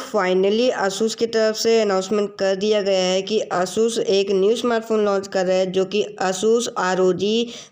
Finally asus की तरफ से अनाउंसमेंट कर दिया गया है कि asus एक न्यू स्मार्टफोन लॉन्च कर रहा है जो कि asus ROG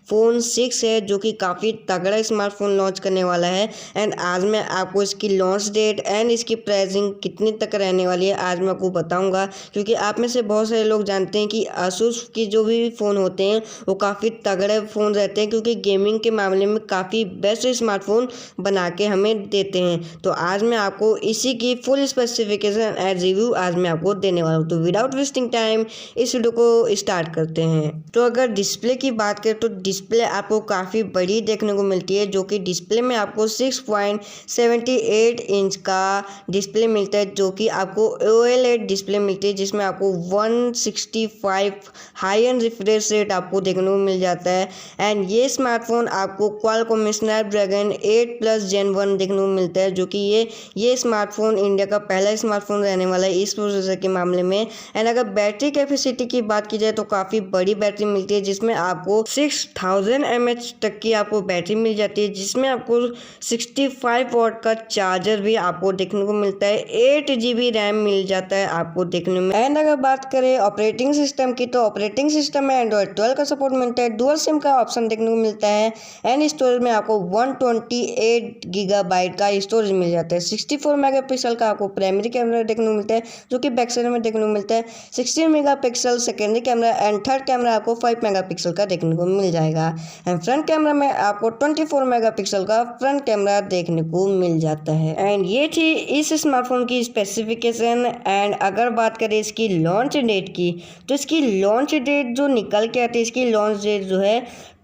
फ़ोन 6 है, जो कि काफ़ी तगड़ा स्मार्टफोन लॉन्च करने वाला है। एंड आज मैं आपको इसकी लॉन्च डेट एंड इसकी प्राइसिंग कितनी तक रहने वाली है आज मैं आपको बताऊंगा, क्योंकि आप में से बहुत सारे लोग जानते हैं कि asus की जो भी फ़ोन होते हैं वो काफ़ी तगड़े फ़ोन रहते हैं, क्योंकि गेमिंग के मामले में काफ़ी बेस्ट स्मार्टफोन बना के हमें देते हैं। तो आज मैं आपको इसी की फुल स्पेसिफिकेशन एंड रिव्यू आज मैं आपको देने वाला हूँ। तो विदाउट वेस्टिंग टाइम इस वीडियो को स्टार्ट करते हैं। तो अगर डिस्प्ले की बात करें तो डिस्प्ले आपको काफ़ी बड़ी देखने को मिलती है, जो कि डिस्प्ले में आपको 6.78 इंच का डिस्प्ले मिलता है, जो कि आपको OLED डिस्प्ले मिलती है, जिसमें आपको 165 हाई एंड रिफ्रेश रेट आपको देखने को मिल जाता है। एंड ये स्मार्टफोन आपको क्वालकॉम स्नैपड्रैगन 8+ Gen 1 देखने को मिलता है, जो कि ये स्मार्टफोन इंडिया का पहला स्मार्टफोन रहने वाला है इस प्रोसेसर के मामले में। एंड अगर बैटरी कैपेसिटी की बात की जाए तो काफ़ी बड़ी बैटरी मिलती है, जिसमें आपको 6000 mAh तक की आपको बैटरी मिल जाती है, जिसमें आपको 65 वॉट का चार्जर भी आपको देखने को मिलता है। 8 GB रैम मिल जाता है आपको देखने में। एंड अगर बात करें ऑपरेटिंग सिस्टम की तो ऑपरेटिंग सिस्टम में एंड्रॉइड 12 का सपोर्ट मिलता है, डुअल सिम का ऑप्शन देखने को मिलता है। एंड स्टोरेज में आपको 128 GB का स्टोरेज मिल जाता है। 64 मेगापिक्सल का आपको प्राइमरी कैमरा देखने को मिलता है, जो कि बैक साइड में देखने को मिलता है। 16 megapixel secondary camera and third camera आपको 5 मेगापिक्सल का देखने को मिल जाएगा। एंड फ्रंट कैमरा में आपको 24 मेगापिक्सल का फ्रंट कैमरा देखने को मिल जाता है। एंड ये थी इस स्मार्टफोन की स्पेसिफिकेशन। एंड अगर बात करें इसकी लॉन्च डेट की तो इसकी लॉन्च डेट जो निकल के आती है, इसकी लॉन्च डेट जो है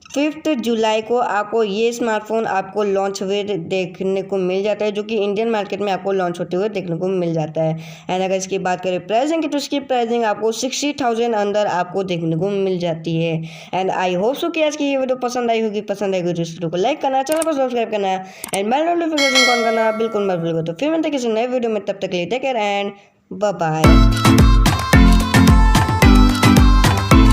5 जुलाई को आपको ये स्मार्टफोन आपको लॉन्च हुए देखने को मिल जाता है, जो कि इंडियन मार्केट में आपको लॉन्च होते हुए देखने को मिल जाता है। एंड अगर इसकी बात करें प्राइसिंग की तो इसकी प्राइसिंग आपको 60,000 अंदर आपको देखने को मिल जाती है। एंड आई होप सो कि आज की ये वीडियो पसंद आई होगी तो इस वीडियो को लाइक करना, चैनल को सब्सक्राइब करना एंड बेल नोटिफिकेशन ऑन करना बिल्कुल मत भूलिएगा। तो फिर मिलते हैं किसी नए वीडियो में, तब तक के लिए take care and bye bye.